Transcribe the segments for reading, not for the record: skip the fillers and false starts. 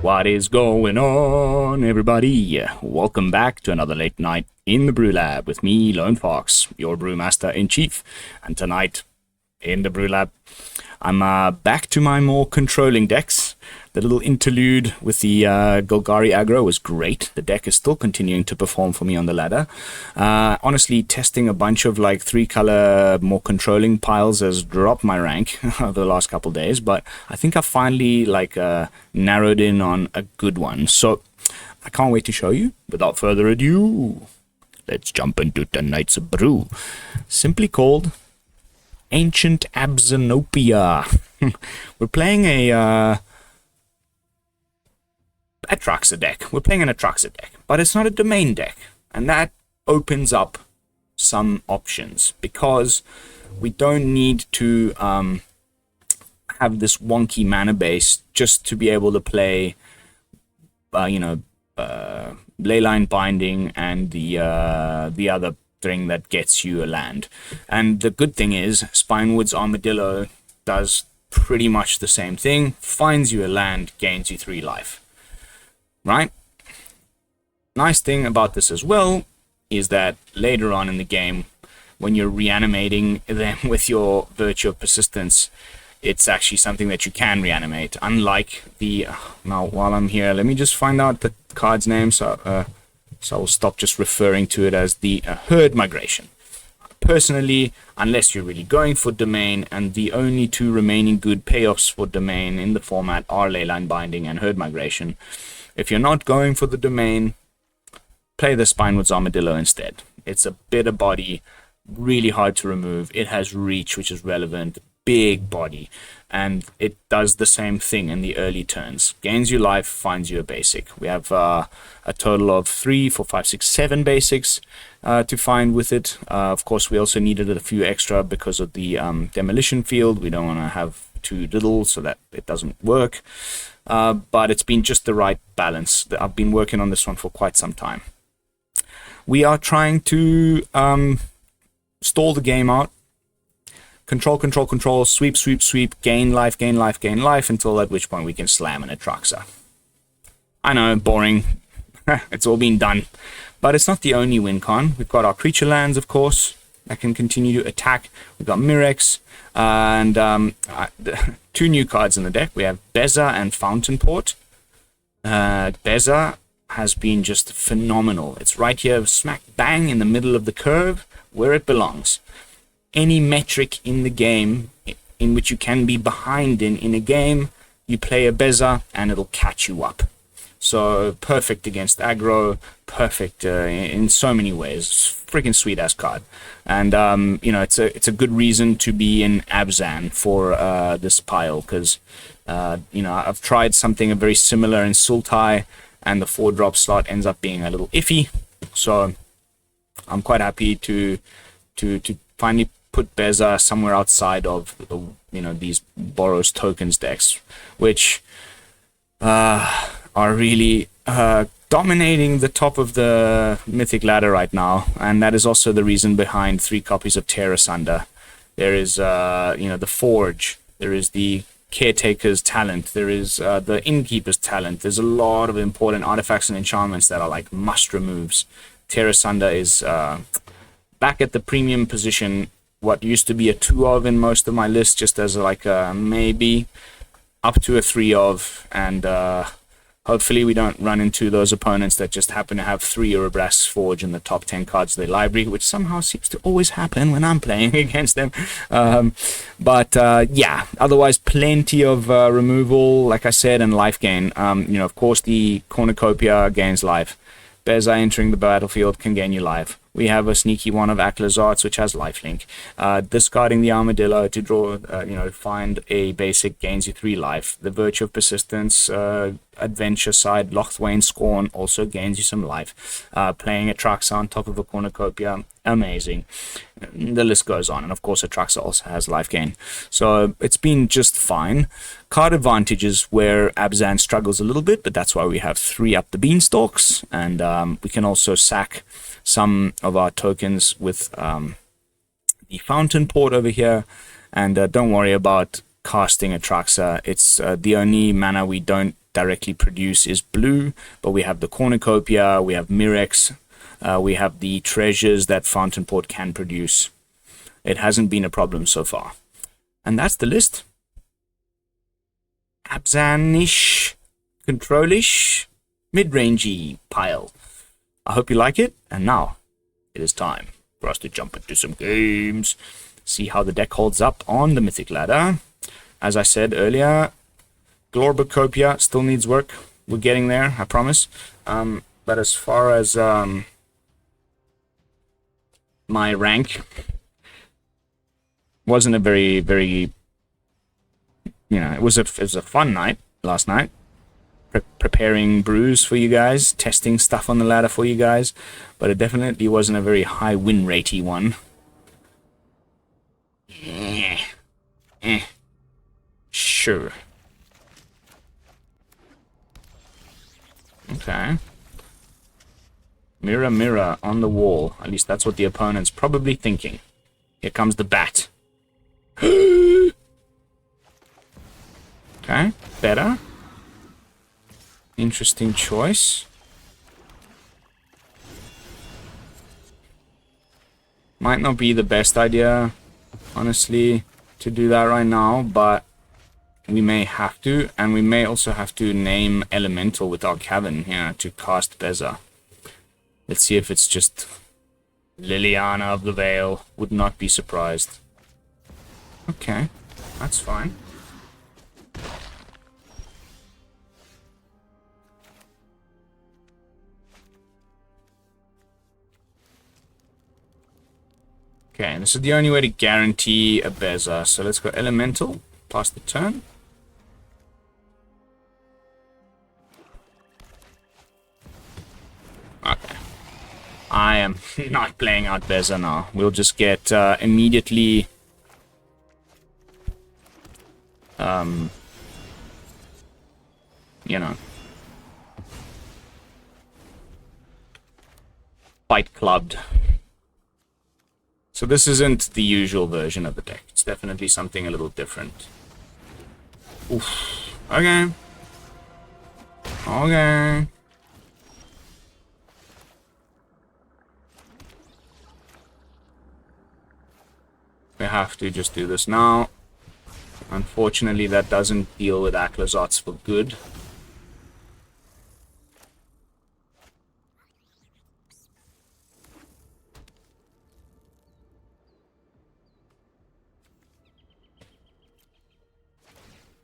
What is going on, everybody? Welcome back to another late night in the Brew Lab with me, Lone Fox, your Brewmaster-in-Chief. And tonight, in the Brew Lab, I'm back to my more controlling decks. The little interlude with the Golgari aggro was great. The deck is still continuing to perform for me on the ladder. Honestly, testing a bunch of like 3-color more controlling piles has dropped my rank over the last couple days, but I think I finally narrowed in on a good one. So I can't wait to show you. Without further ado, let's jump into tonight's brew. Simply called Ancient AbzanOpia. We're playing a Atraxa deck. We're playing an Atraxa deck, but it's not a domain deck, and that opens up some options because we don't need to have this wonky mana base just to be able to play, Leyline Binding and the other thing that gets you a land. And the good thing is, Spinewoods Armadillo does pretty much the same thing. Finds you a land, gains you 3 life. Right? Nice thing about this as well is that later on in the game, when you're reanimating them with your Virtue of Persistence, it's actually something that you can reanimate. Unlike the... now, while I'm here, let me just find out the card's name, so I'll stop just referring to it as the Herd Migration. Personally, unless you're really going for domain, and the only 2 remaining good payoffs for domain in the format are Leyline Binding and Herd Migration. If you're not going for the domain, play the Spinewoods Armadillo instead. It's a bitter body, really hard to remove. It has reach, which is relevant, big body, and it does the same thing in the early turns. Gains you life, finds you a basic. We have a total of 3, 4, 5, 6, 7 basics to find with it. Of course, we also needed a few extra because of the Demolition Field. We don't want to have too little so that it doesn't work. But it's been just the right balance. I've been working on this one for quite some time. We are trying to stall the game out. Control, control, control, sweep, sweep, sweep, gain life, gain life, gain life, until at which point we can slam an Atraxa. I know, boring. It's all been done. But it's not the only win con. We've got our creature lands, of course, that can continue to attack. We've got Mirrex, and 2 new cards in the deck. We have Beza and Fountainport. Beza has been just phenomenal. It's right here, smack bang in the middle of the curve, where it belongs. Any metric in the game in which you can be behind in a game, you play a Beza and it'll catch you up. So perfect against aggro, perfect in so many ways. Freaking sweet ass card, and it's a good reason to be in Abzan for this pile, because I've tried something very similar in Sultai, and the 4-drop slot ends up being a little iffy. So I'm quite happy to finally put Beza somewhere outside of these Boros tokens decks, which are really dominating the top of the Mythic ladder right now, and that is also the reason behind 3 copies of Tear Asunder. There is the Forge, there is the Caretaker's Talent, there is the Innkeeper's Talent. There's a lot of important artifacts and enchantments that are like must removes. Tear Asunder is back at the premium position, what used to be a 2 of in most of my lists, just as like a maybe, up to a 3 of, and hopefully we don't run into those opponents that just happen to have 3 Restless Forge in the top 10 cards of their library, which somehow seems to always happen when I'm playing against them. Yeah, otherwise plenty of removal, like I said, and life gain. Of course the Cornucopia gains life. Beza entering the battlefield can gain you life. We have a sneaky one of Aclazotz, which has lifelink. Discarding the Armadillo to draw, find a basic, gains you 3 life. The Virtue of Persistence, adventure side, Lochthwain Scorn also gains you some life. Playing Atraxa on top of a Cornucopia, amazing. The list goes on, and of course Atraxa also has life gain. So it's been just fine. Card advantages where Abzan struggles a little bit, but that's why we have 3 Up the Beanstalks, and we can also sack some of our tokens with the Fountainport over here, and don't worry about casting Atraxa. It's the only mana we don't directly produce is blue, but we have the Cornucopia, we have Mirrex, we have the treasures that Fountainport can produce. It hasn't been a problem so far. And that's the list. Abzanish, Controlish, Midrangey pile. I hope you like it, and now it is time for us to jump into some games. See how the deck holds up on the Mythic ladder. As I said earlier, Cornucopia still needs work. We're getting there, I promise. But as far as my rank, wasn't a very, it was a fun night last night. Preparing brews for you guys, testing stuff on the ladder for you guys, but it definitely wasn't a very high win ratey one. Sure. Okay. Mirror, mirror on the wall. At least that's what the opponent's probably thinking. Here comes the bat. Okay, better. Interesting choice. Might not be the best idea, honestly, to do that right now, but we may have to, and we may also have to name Elemental with our Cavern here to cast Beza. Let's see if it's just Liliana of the Veil. Would not be surprised. Okay, that's fine. Okay, this is the only way to guarantee a Beza. So let's go Elemental, pass the turn. Okay. I am not playing out Beza now. We'll just get immediately... Fight clubbed. So this isn't the usual version of the deck. It's definitely something a little different. Oof. Okay. Okay. We have to just do this now. Unfortunately, that doesn't deal with Aclazotz for good.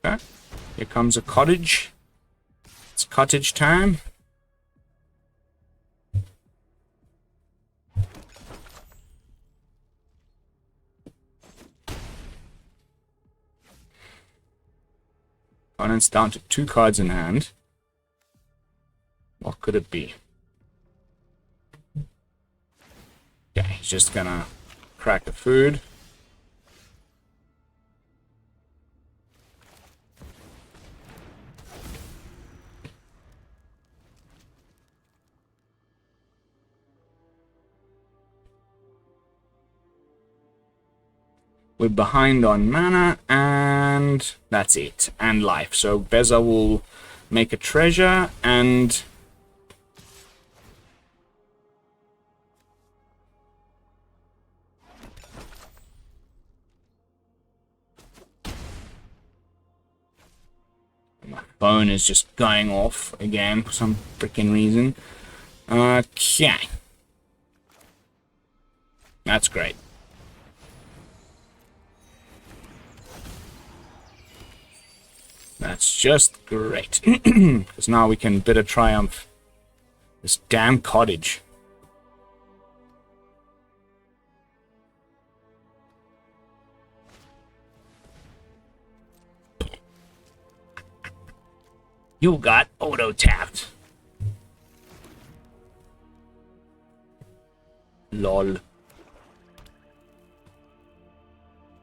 Okay. Here comes a cottage. It's cottage time. Opponent's down to 2 cards in hand. What could it be? Yeah, he's just gonna crack the food. We're behind on mana, and that's it. And life. So Beza will make a treasure, and... my phone is just going off again for some freaking reason. Okay. That's great. That's just great. Because now we can bitter triumph this damn cottage. You got auto-tapped. Lol.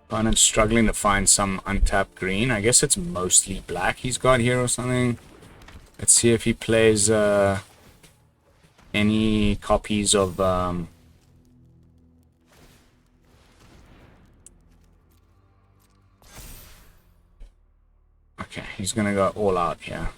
Opponent's struggling to find some untapped green. I guess it's mostly black he's got here or something. Let's see if he plays any copies of... Okay, he's gonna go all out here.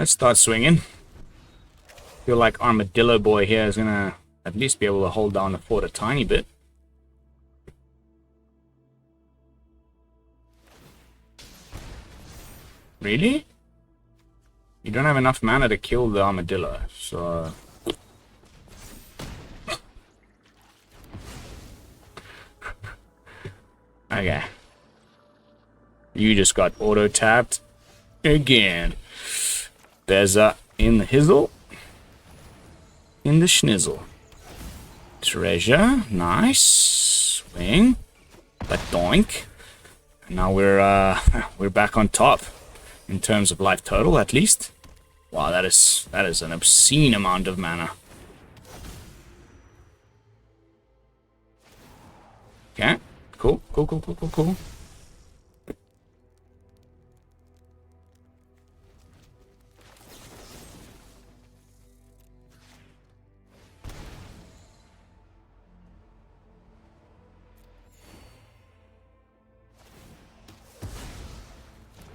Let's start swinging. Feel like Armadillo Boy here is gonna at least be able to hold down the fort a tiny bit. Really? You don't have enough mana to kill the Armadillo, so... Okay. You just got auto-tapped again. Beza in the hizzle. In the schnizzle. Treasure. Nice. Swing. But doink. And now we're back on top. In terms of life total, at least. Wow, that is an obscene amount of mana. Okay. Cool.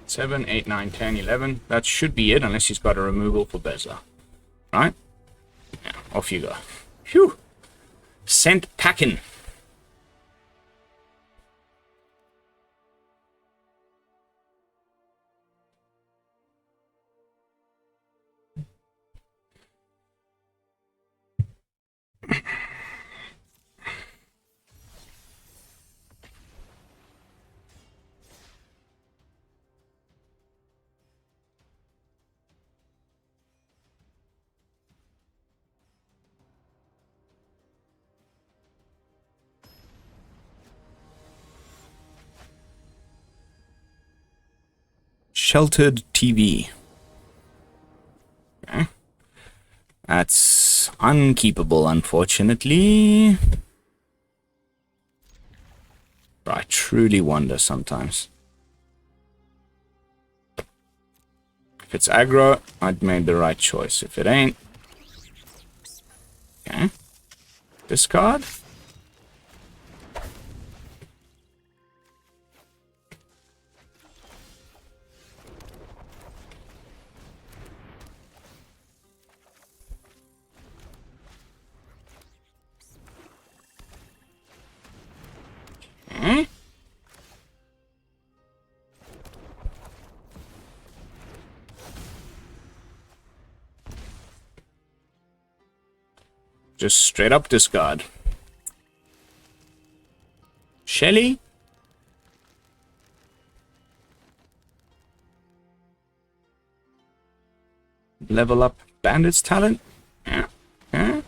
7, 8, 9, 10, 11. That should be it, unless he's got a removal for Beza. Right? Yeah, off you go. Phew! Sent packing. Sheltered TV. Okay. That's unkeepable, unfortunately. I truly wonder sometimes. If it's aggro, I'd made the right choice. If it ain't... Okay. Discard. Just straight up discard. Shelly? Level up Bandit's talent? Yeah. Yeah.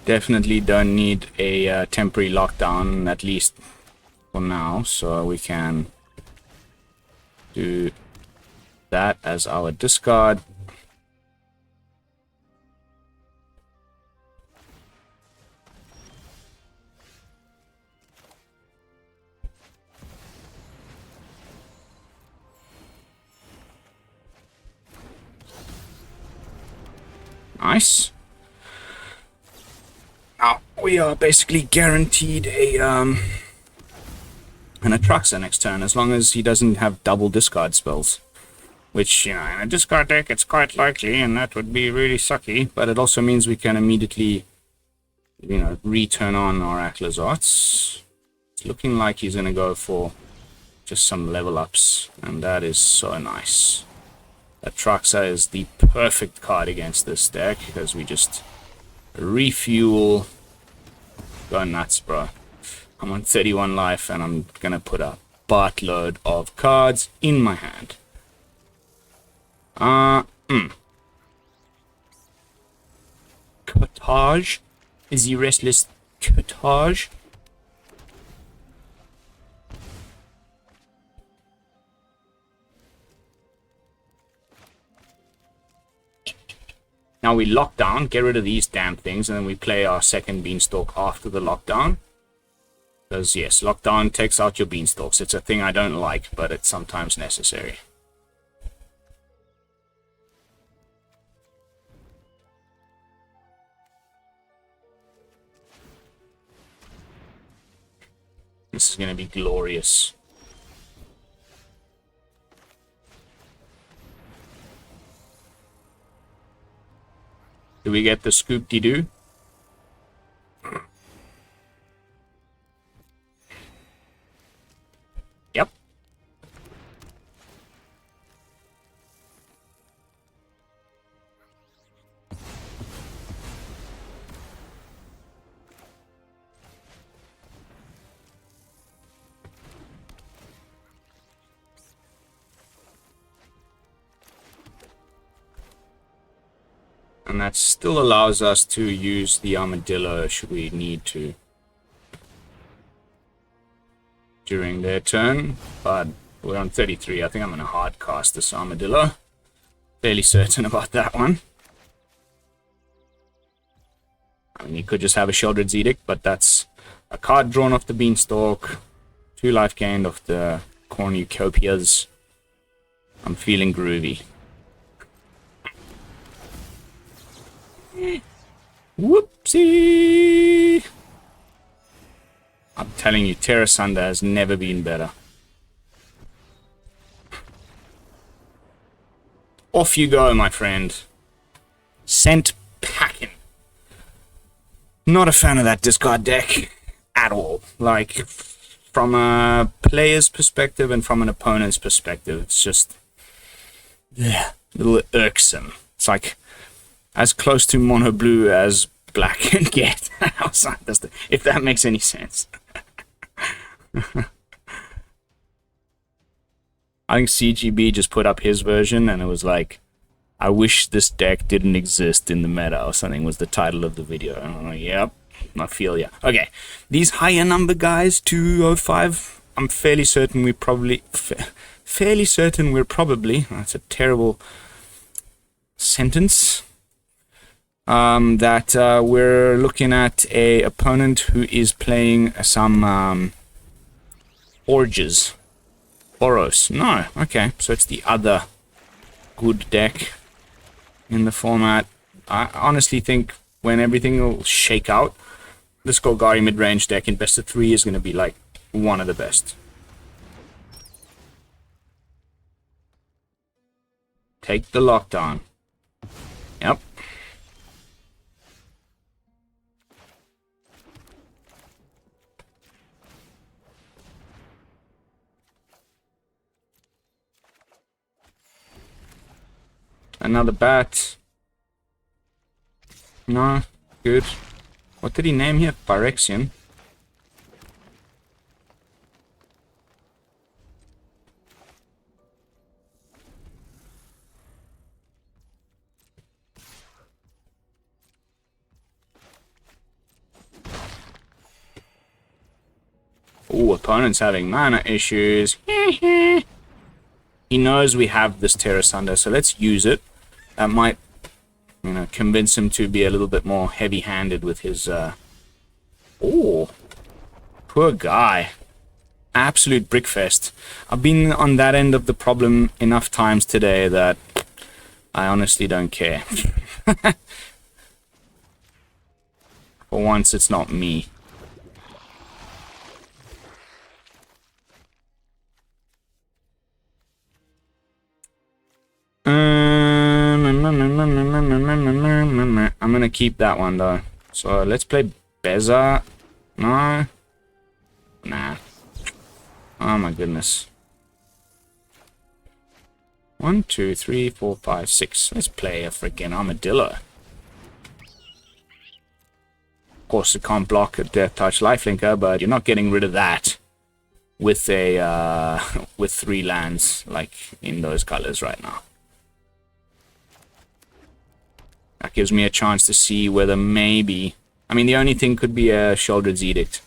Definitely don't need a temporary lockdown, at least for now, so we can do that as our discard. Nice. Now we are basically guaranteed an Atraxa next turn, as long as he doesn't have double discard spells. Which, you know, in a discard deck, it's quite likely, and that would be really sucky. But it also means we can immediately, you know, return on our Aclazotz. It's looking like he's going to go for just some level ups, and that is so nice. Atraxa is the perfect card against this deck, because we just refuel. Go nuts, bro. I'm on 31 life, and I'm going to put a buttload of cards in my hand. Cottage? Is he Restless Cottage? Now we lock down, get rid of these damn things, and then we play our second Beanstalk after the lockdown. Because, yes, lockdown takes out your Beanstalks. It's a thing I don't like, but it's sometimes necessary. This is going to be glorious. Do we get the scoop-de-doo? Yep. And that still allows us to use the Armadillo should we need to during their turn, but we're on 33. I think I'm going to hard cast this Armadillo. Fairly certain about that one. I mean, you could just have a Sheoldred's Edict, but that's a card drawn off the Beanstalk, 2 life gained off the Cornucopias. I'm feeling groovy. Whoopsie! I'm telling you, Tear Asunder has never been better. Off you go, my friend. Sent packing. Not a fan of that discard deck at all. Like, from a player's perspective and from an opponent's perspective, it's just a little irksome. It's like as close to mono blue as black can get. If that makes any sense. I think CGB just put up his version and it was like, I wish this deck didn't exist in the meta or something was the title of the video. And I'm like, yep, I feel ya. Okay, these higher number guys, 205, I'm fairly certain we're probably, that's a terrible sentence. That we're looking at a opponent who is playing some Forges. Boros. No, okay, so it's the other good deck in the format. I honestly think when everything will shake out, this Golgari mid-range deck in best of 3 is going to be like one of the best. Take the lockdown. Yep. Another bat. No, good. What did he name here? Phyrexian. Ooh, opponent's having mana issues. He knows we have this Tear Asunder, so let's use it. That might, you know, convince him to be a little bit more heavy-handed with his, Oh, poor guy. Absolute brickfest. I've been on that end of the problem enough times today that I honestly don't care. For once, it's not me. I'm gonna keep that one though. So let's play Beza. No. Nah. Oh my goodness. 1, 2, 3, 4, 5, 6. Let's play a freaking Armadillo. Of course, it can't block a Death Touch Lifelinker, but you're not getting rid of that with a with 3 lands like in those colors right now. That gives me a chance to see whether maybe... I mean, the only thing could be a Sheoldred's Edict.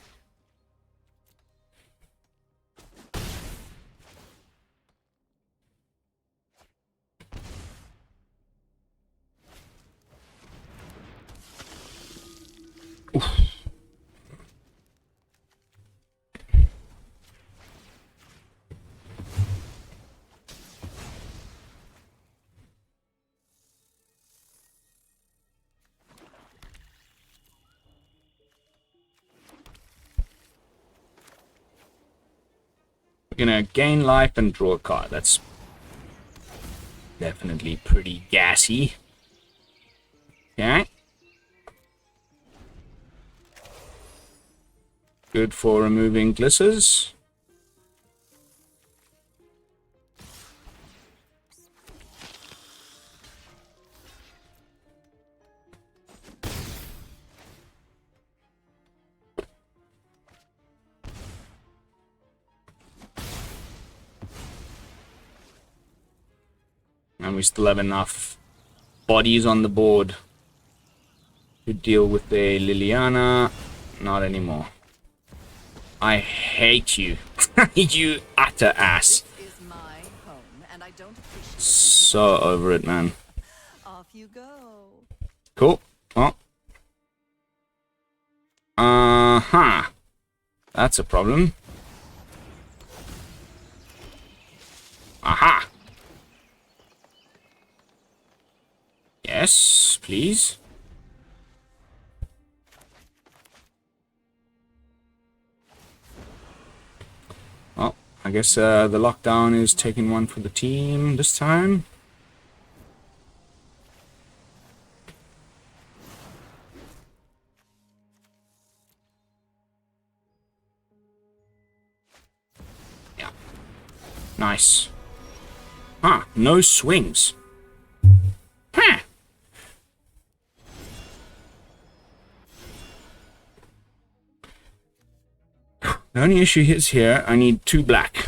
Oof. Gonna gain life and draw a card. That's definitely pretty gassy. Okay. good for removing glissers. And we still have enough bodies on the board to deal with a Liliana. Not anymore. I hate you. You utter ass. So over it, man. Off you go. Cool. Oh. Uh-huh. That's a problem. Aha. Yes, please. Well, I guess the lockdown is taking one for the team this time. Yeah. Nice. Huh, no swings. Huh. The only issue is here, I need 2 black.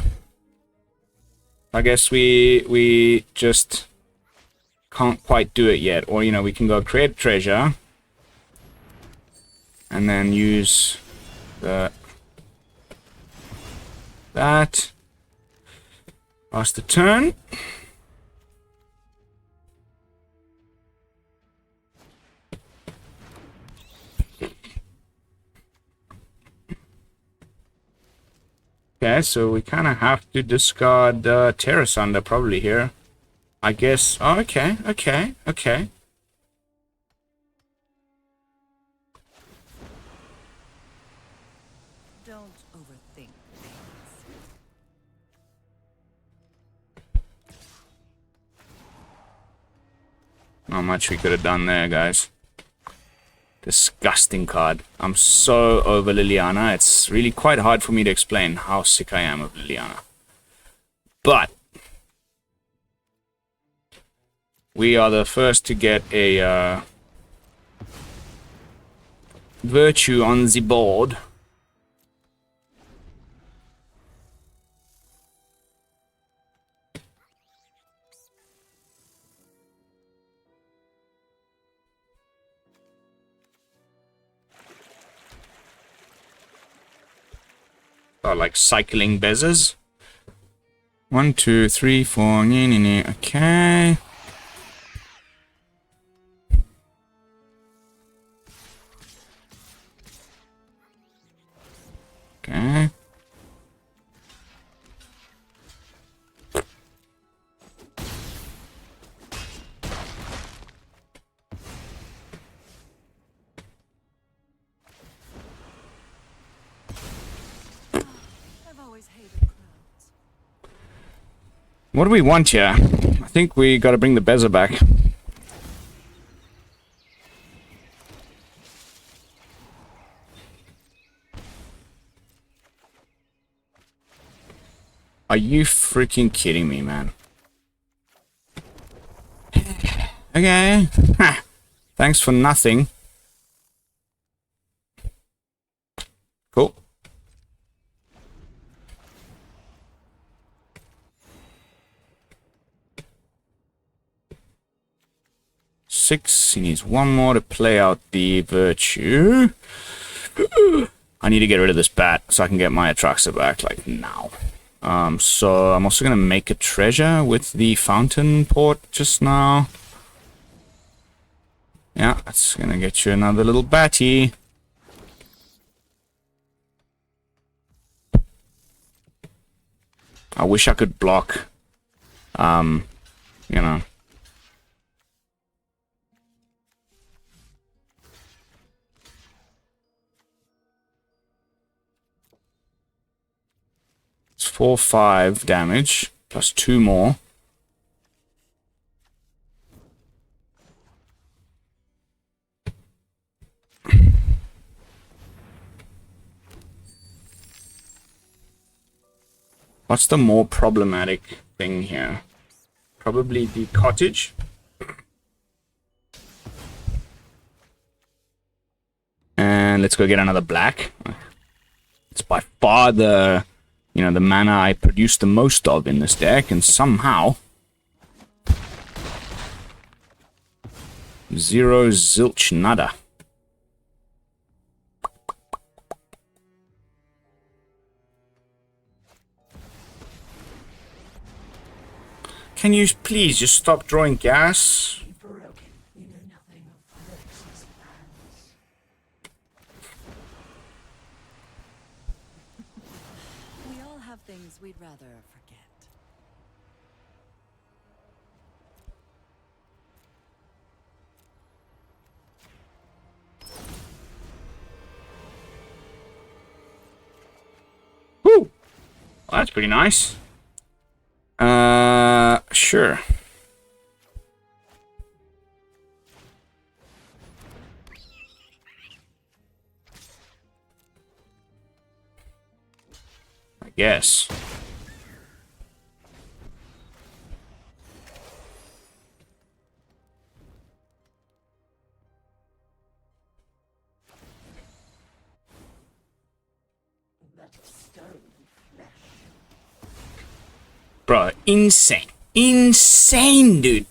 I guess we just can't quite do it yet. Or, you know, we can go create treasure. And then use that. Pass the turn. Okay, so we kind of have to discard Tear Asunder probably here. I guess. Oh, okay. Don't overthink things. Not much we could have done there, guys. Disgusting card. I'm so over Liliana. It's really quite hard for me to explain how sick I am of Liliana. But we are the first to get a virtue on the board. Oh, like cycling Bezas. 1, 2, 3, 4. Okay. Okay. What do we want here? I think we gotta bring the Beza back. Are you freaking kidding me, man? Okay. Ha. Thanks for nothing. Cool. Six. He needs one more to play out the virtue. I need to get rid of this bat so I can get my Atraxa back, like, now. So I'm also gonna make a treasure with the Fountainport just now. Yeah, that's gonna get you another little batty. I wish I could block, you know. It's 4-5 damage, plus 2 more. What's the more problematic thing here? Probably the cottage. And let's go get another black. It's by far the, you know, the mana I produce the most of in this deck, and somehow zero zilch nada. Can you please just stop drawing gas? We all have things we'd rather forget. Woo! Well, that's pretty nice. Sure. I guess. Bro, insane. Insane, dude.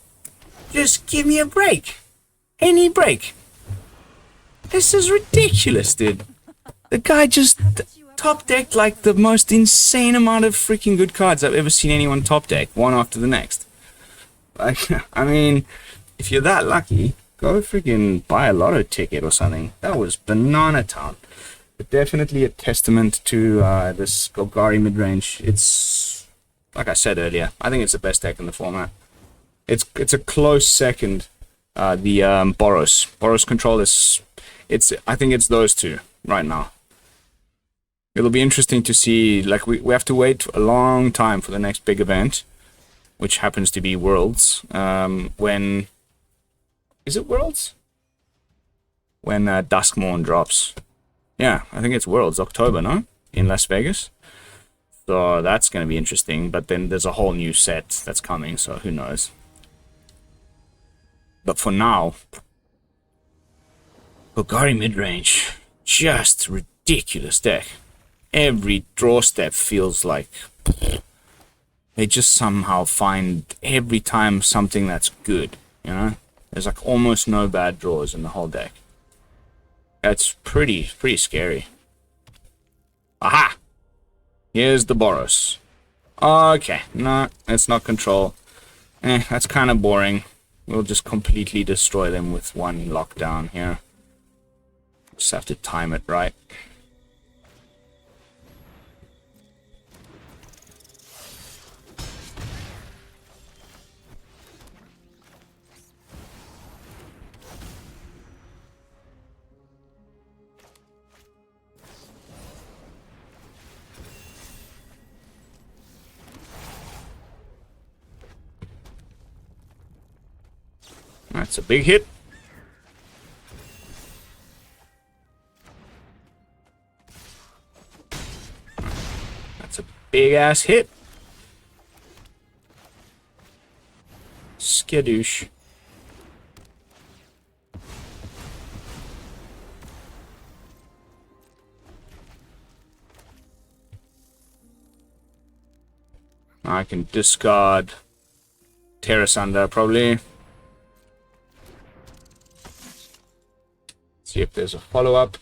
Just give me a break. Any break. This is ridiculous, dude. The guy just top decked like the most insane amount of freaking good cards I've ever seen anyone top deck, one after the next. Like, I mean, if you're that lucky, go freaking buy a lotto ticket or something. That was banana town. But definitely a testament to this Golgari midrange. It's, like I said earlier, I think it's the best deck in the format. It's a close second. The Boros control is, I think it's those two right now. It'll be interesting to see, like we have to wait a long time for the next big event, which happens to be Worlds. When is it Worlds? When Duskmorn drops. Yeah, I think it's Worlds, October, no? In Las Vegas. So that's going to be interesting, but then there's a whole new set that's coming, so who knows. But for now, Golgari midrange, just ridiculous deck. Every draw step feels like they just somehow find every time something that's good, you know? There's like almost no bad draws in the whole deck. That's pretty scary. Aha! Here's the Boros. Okay, no, it's not control. That's kind of boring. We'll just completely destroy them with one lockdown here. Just have to time it right. That's a big hit. That's a big ass hit. Skadoosh. I can discard Tear Asunder probably. See if there's a follow-up.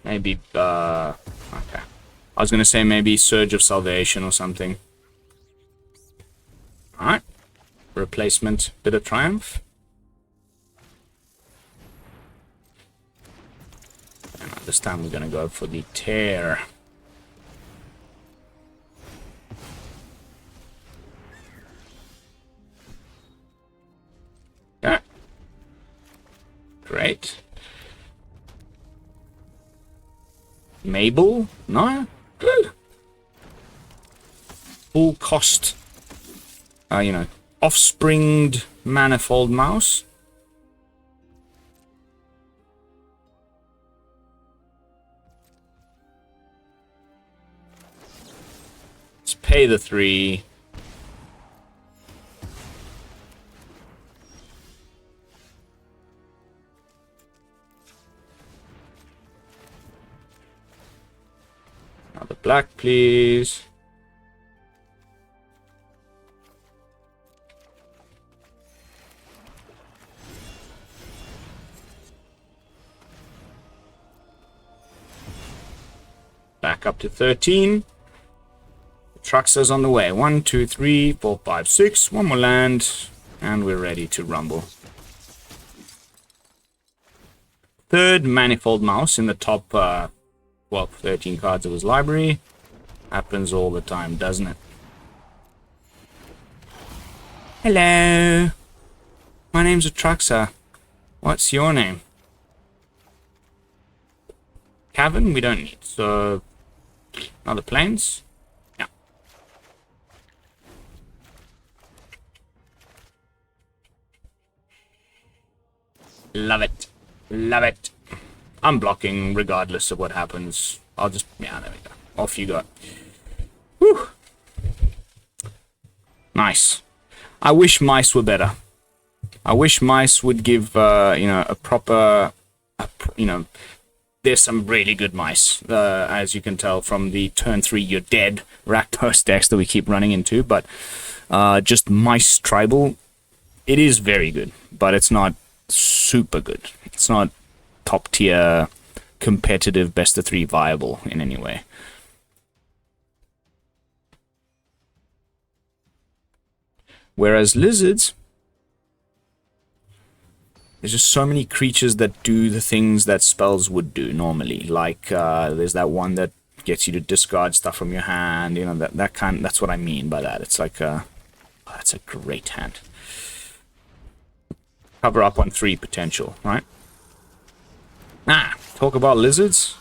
Maybe, okay. I was gonna say maybe Surge of Salvation or something. Alright. Replacement, Bitter Triumph. And this time we're gonna go for the Tear. Mabel? No? Good. Full cost. You know, offspringed manifold mouse. Let's pay the 3. Another black, please. Back up to 13. Atraxa's on the way. 1, 2, 3, 4, 5, 6. One more land. And we're ready to rumble. Third manifold mouse in the top 12, 13 cards of his library. Happens all the time, doesn't it? Hello. My name's Atraxa. What's your name? Cavern? We don't need. So, another plains? Yeah. Love it. Love it. I'm blocking regardless of what happens. I'll just... Yeah, there we go. Off you go. Whew. Nice. I wish mice were better. I wish mice would give, you know, a proper... you know... There's some really good mice, as you can tell from the turn 3 you're dead Rakdos decks that we keep running into, but just mice tribal, it is very good, but it's not super good. It's not top tier competitive best of 3 viable in any way. Whereas lizards, there's just so many creatures that do the things that spells would do normally. Like, there's that one that gets you to discard stuff from your hand. You know, that's what I mean by that. It's like, that's a great hand. Cover up on 3 potential, right? Talk about lizards.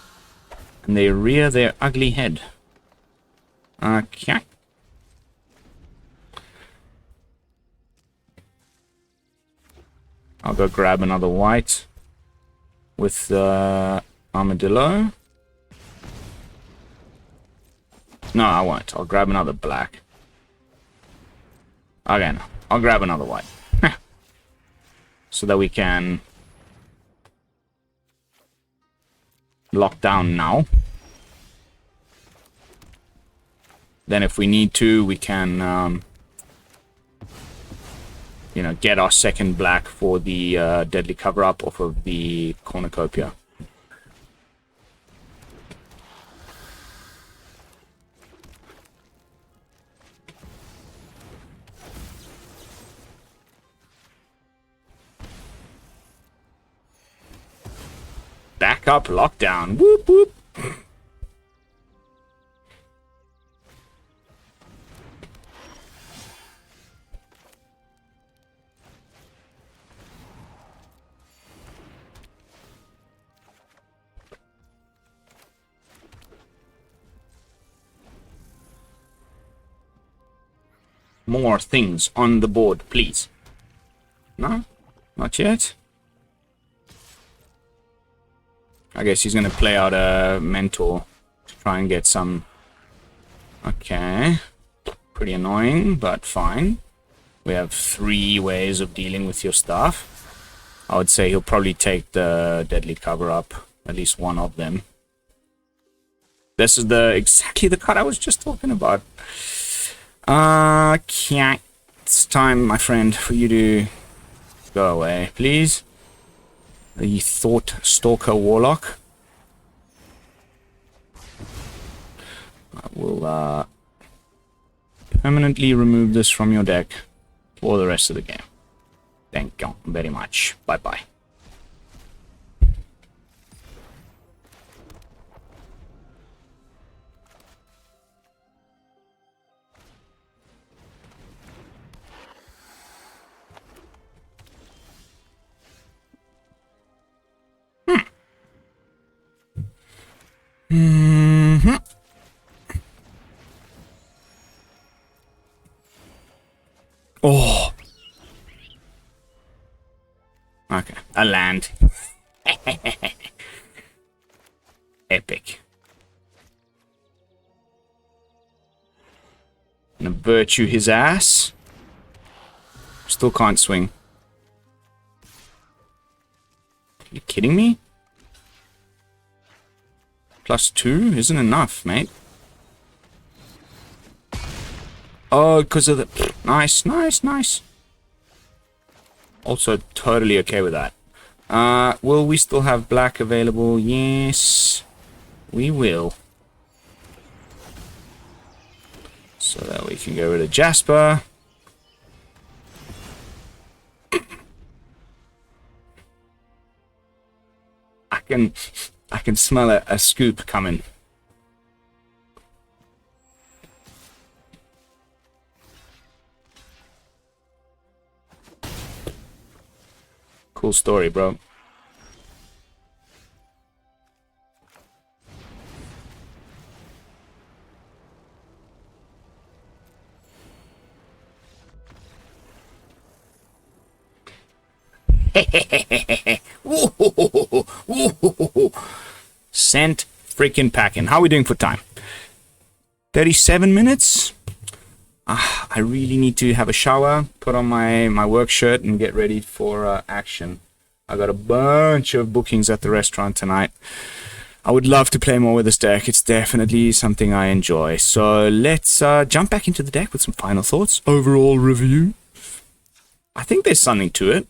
And they rear their ugly head. Okay. I'll go grab another white with the armadillo. No, I won't. I'll grab another black. Again, I'll grab another white. So that we can lock down now. Then if we need to, we can... you know, get our second black for the deadly cover-up off of the Cornucopia. Back up, lockdown. Whoop, whoop. More things on the board, please. No? Not yet? I guess he's gonna play out a mentor to try and get some... Okay. Pretty annoying, but fine. We have 3 ways of dealing with your stuff. I would say he'll probably take the deadly cover-up. At least one of them. This is exactly the card I was just talking about. Okay. It's time, my friend, for you to go away, please. The Thought Stalker Warlock. I will permanently remove this from your deck for the rest of the game. Thank you very much. Bye-bye. Oh. Okay, a land. Epic. Gonna virtue his ass. Still can't swing. Are you kidding me? +2 isn't enough, mate. Oh, because of the... Nice, nice, nice. Also, totally okay with that. Will we still have black available? Yes, we will. So that we can get rid of Jasper. I can smell a scoop coming. Cool story, bro. Sent freaking packing. How are we doing for time? 37 minutes? I really need to have a shower, put on my work shirt, and get ready for action. I got a bunch of bookings at the restaurant tonight. I would love to play more with this deck. It's definitely something I enjoy. So let's jump back into the deck with some final thoughts. Overall review. I think there's something to it.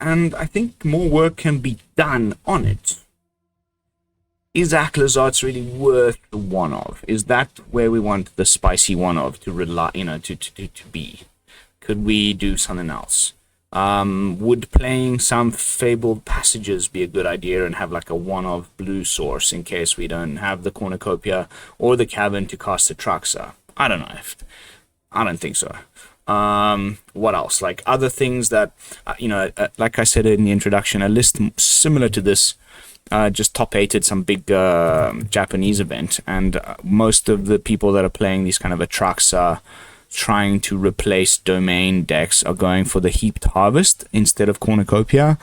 And I think more work can be done on it. Is Aclazotz really worth the one-of? Is that where we want the spicy one-of to rely, to be? Could we do something else? Would playing some Fabled Passages be a good idea and have like a one-of blue source in case we don't have the Cornucopia or the Cavern to cast Atraxa? I don't know. I don't think so. What else? Like other things that, like I said in the introduction, a list similar to this just top 8'd some big Japanese event, and most of the people that are playing these kind of Atraxa trying to replace domain decks are going for the Heaped Harvest instead of Cornucopia.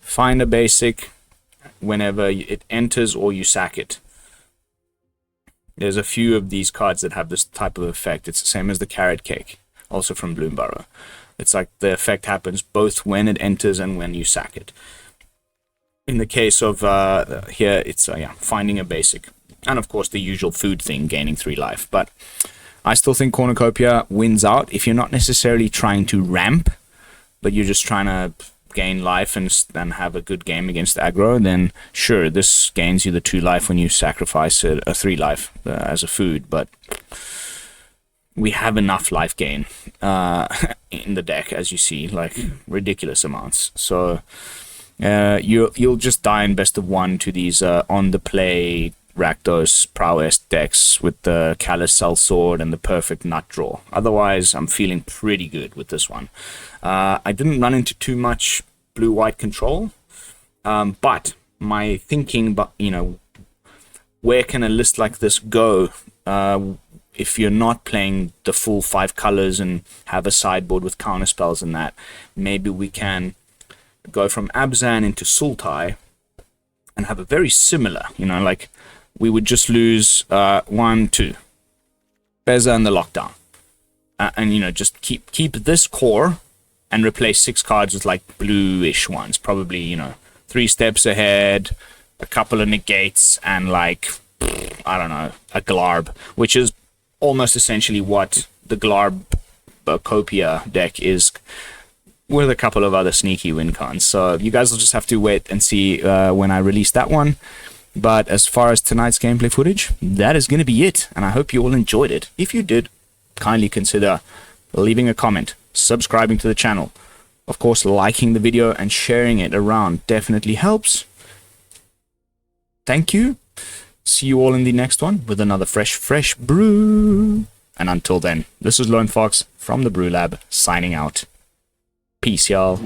Find a basic whenever it enters or you sack it. There's a few of these cards that have this type of effect. It's the same as the Carrot Cake, also from Bloomburrow. It's like the effect happens both when it enters and when you sack it. In the case of here, it's finding a basic. And of course the usual food thing, gaining 3 life. But I still think Cornucopia wins out if you're not necessarily trying to ramp, but you're just trying to gain life and have a good game against aggro. Then sure, this gains you the 2 life when you sacrifice a 3 life as a food. But we have enough life gain in the deck, as you see, like ridiculous amounts. So you'll just die in best of 1 to these on the play Rakdos prowess decks with the Callous Sellsword and the perfect nut draw. Otherwise, I'm feeling pretty good with this one. I didn't run into too much blue-white control, but my thinking, where can a list like this go if you're not playing the full 5 colors and have a sideboard with counter spells and that? Maybe we can go from Abzan into Sultai and have a very similar, like we would just lose 1, 2. Beza and the lockdown. And, just keep this core and replace 6 cards with, like, bluish ones. Probably, 3 steps ahead, a couple of negates, and, like, I don't know, a Glarb, which is almost essentially what the Glarb-Copia deck is, with a couple of other sneaky win cons. So you guys will just have to wait and see when I release that one. But as far as tonight's gameplay footage, that is going to be it. And I hope you all enjoyed it. If you did, kindly consider leaving a comment, subscribing to the channel. Of course, liking the video and sharing it around definitely helps. Thank you. See you all in the next one with another fresh brew. And until then, this is Lone Fox from the Brew Lab signing out. Peace, y'all.